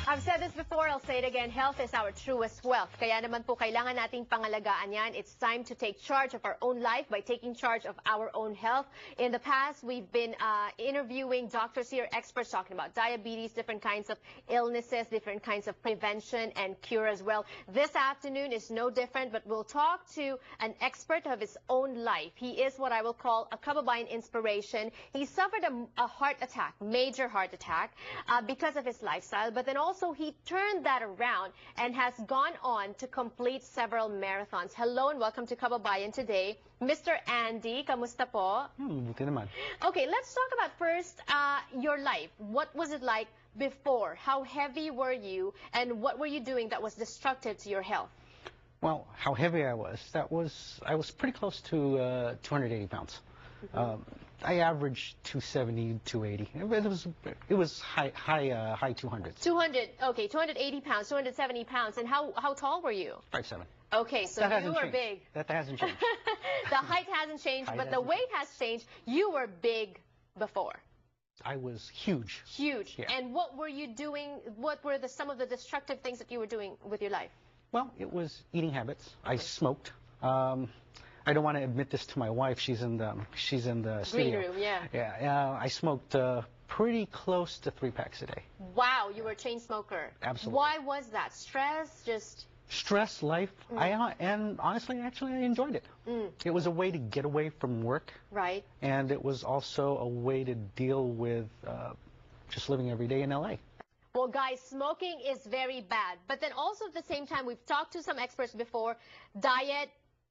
I've said this before, I'll say it again, health is our truest wealth. Kaya naman po kailangan nating pangalagaan yan. It's time to take charge of our own life by taking charge of our own health. In the past, we've been interviewing doctors here, experts talking about diabetes, different kinds of illnesses, different kinds of prevention and cure as well. This afternoon is no different, but we'll talk to an expert of his own life. He is what I will call a Kababayan inspiration. He suffered a heart attack, major heart attack, because of his lifestyle, but then also he turned that around and has gone on to complete several marathons. Hello and welcome to Kababayan today. Mr. Andy, kamusta po? Buti naman. Okay, let's talk about first your life. What was it like before? How heavy were you? And what were you doing that was destructive to your health? Well, how heavy I was was pretty close to 280 pounds. I averaged 270, 280. It was high 200s. 280 pounds, 270 pounds. And how tall were you? 5'7". Okay, so you were big. That hasn't changed. The height hasn't changed, but the weight has changed. You were big before. I was huge. Huge. Yeah. And what were you doing? What were some of the destructive things that you were doing with your life? Well, it was eating habits. I smoked. I don't want to admit this to my wife. She's in the studio. Green room, yeah. Yeah. I smoked pretty close to 3 packs a day. Wow, you were a chain smoker. Absolutely. Why was that? Stress, just stress, life. And honestly, actually, I enjoyed it. It was a way to get away from work. Right. And it was also a way to deal with just living every day in LA. Well, guys, smoking is very bad. But then also at the same time, we've talked to some experts before, diet.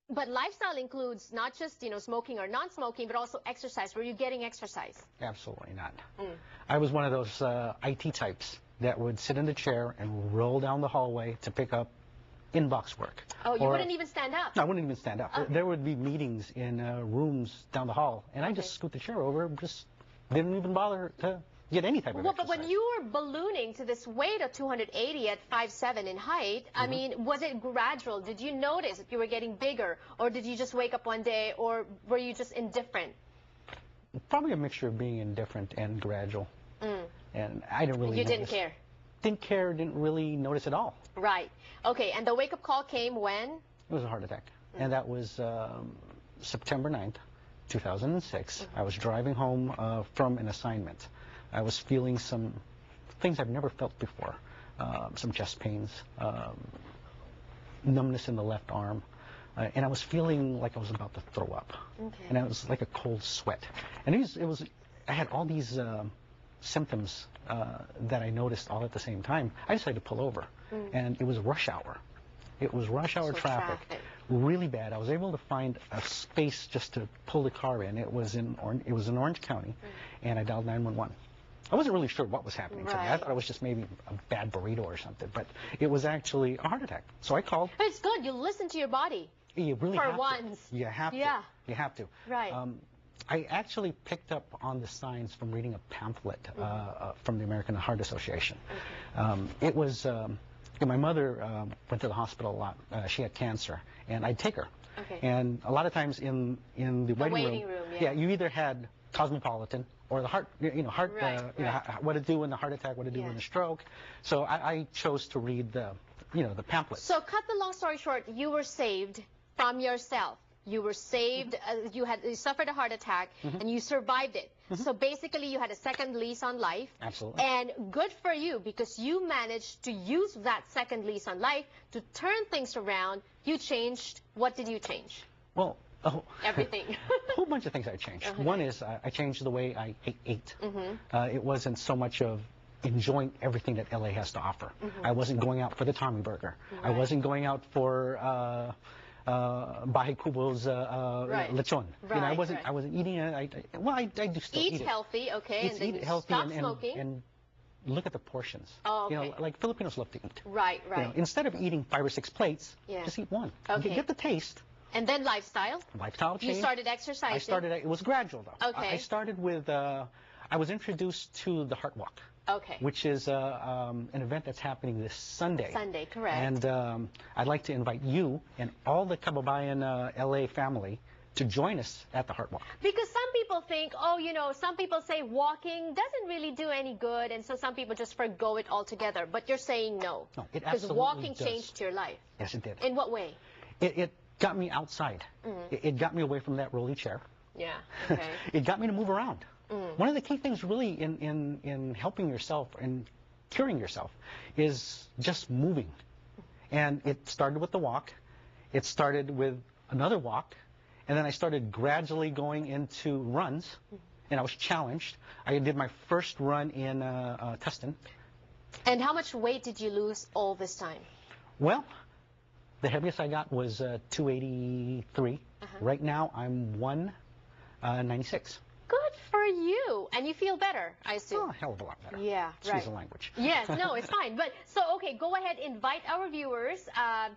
But lifestyle includes not just, smoking or non-smoking, but also exercise. Were you getting exercise? Absolutely not. I was one of those IT types that would sit in the chair and roll down the hallway to pick up inbox work. Oh, you wouldn't even stand up? No, I wouldn't even stand up. Okay. There would be meetings in rooms down the hall, and I just scoot the chair over, just didn't even bother to get any type of exercise. But when you were ballooning to this weight of 280 at 5'7" in height, I mean, was it gradual? Did you notice that you were getting bigger? Or did you just wake up one day? Or were you just indifferent? Probably a mixture of being indifferent and gradual. And I didn't really You didn't care? Didn't care, didn't really notice at all. Right. Okay, and the wake-up call came when? It was a heart attack. And that was September 9th, 2006. I was driving home from an assignment. I was feeling some things I've never felt before, some chest pains, numbness in the left arm, and I was feeling like I was about to throw up. Okay. And it was like a cold sweat. And I had all these symptoms that I noticed all at the same time. I decided to pull over, and it was rush hour. It was rush hour traffic, really bad. I was able to find a space just to pull the car in. It was in Orange County, and I dialed 911. I wasn't really sure what was happening to me. I thought it was just maybe a bad burrito or something, but it was actually a heart attack. So I called. But it's good. You listen to your body. You really have to. For once. You have to. Yeah. You have to. Right. I actually picked up on the signs from reading a pamphlet from the American Heart Association. It was, my mother went to the hospital a lot. She had cancer, and I'd take her. Okay. And a lot of times in the waiting room, you either had Cosmopolitan or the heart, what to do in the heart attack, what to do in the stroke. So I chose to read the pamphlet. So cut the long story short, you were saved from yourself. You were saved, you suffered a heart attack, and you survived it. So basically you had a second lease on life. Absolutely. And good for you, because you managed to use that second lease on life to turn things around. You changed. What did you change? Well, everything. A whole bunch of things I changed. One is I changed the way I ate. It wasn't so much of enjoying everything that LA has to offer. I wasn't going out for the Tommy Burger. I wasn't going out for Bahay Kubo's lechon. I wasn't eating it. I do still eat it. Healthy, okay, and then eat healthy stop smoking. And look at the portions. Oh, okay. Like Filipinos love to eat. Right. Instead of eating 5 or 6 plates, just eat one. Okay. Get the taste. And then lifestyle? Lifestyle change. You started exercising? It was gradual though. Okay. I started with, I was introduced to the Heart Walk. Okay. Which is an event that's happening this Sunday. Sunday, correct. And I'd like to invite you and all the Kababayan LA family to join us at the Heart Walk. Because some people think, oh, you know, some people say walking doesn't really do any good, and so some people just forgo it altogether. But you're saying no. No, it because absolutely walking does. changed your life. Yes, it did. In what way? It got me outside. It got me away from that rolly chair. Yeah. Okay. It got me to move around. One of the key things really in helping yourself and curing yourself is just moving. And it started with the walk. It started with another walk. And then I started gradually going into runs. And I was challenged. I did my first run in Tustin. And how much weight did you lose all this time? Well, the heaviest I got was 283. Right now, I'm 196. Good for you. And you feel better, I assume. Oh, a hell of a lot better. Yeah, right. Excuse the language. Yes, no, it's fine. But so, okay, go ahead, invite our viewers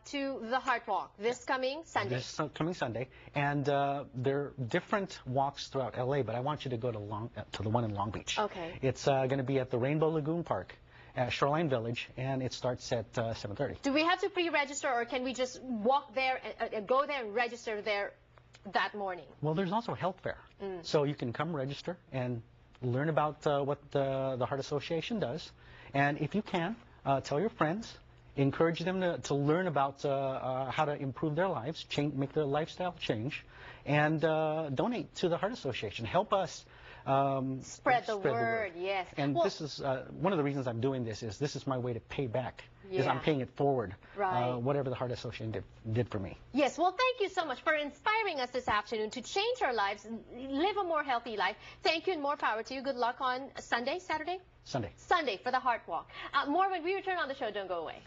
to the Heart Walk this coming Sunday. This coming Sunday, and there are different walks throughout LA, but I want you to go to the one in Long Beach. Okay. It's going to be at the Rainbow Lagoon Park at Shoreline Village, and it starts at 7:30. Do we have to pre-register, or can we just walk there and go there and register there that morning? Well, there's also a health fair, so you can come register and learn about what the Heart Association does, and if you can, tell your friends, encourage them to learn about how to improve their lives, make their lifestyle change, and donate to the Heart Association. Help us spread the word, yes. And this is one of the reasons I'm doing this is my way to pay back. Is I'm paying it forward, whatever the Heart Association did for me. Yes, well, thank you so much for inspiring us this afternoon to change our lives, live a more healthy life. Thank you and more power to you. Good luck on Sunday, Saturday? Sunday. Sunday for the Heart Walk. More when we return on the show. Don't go away.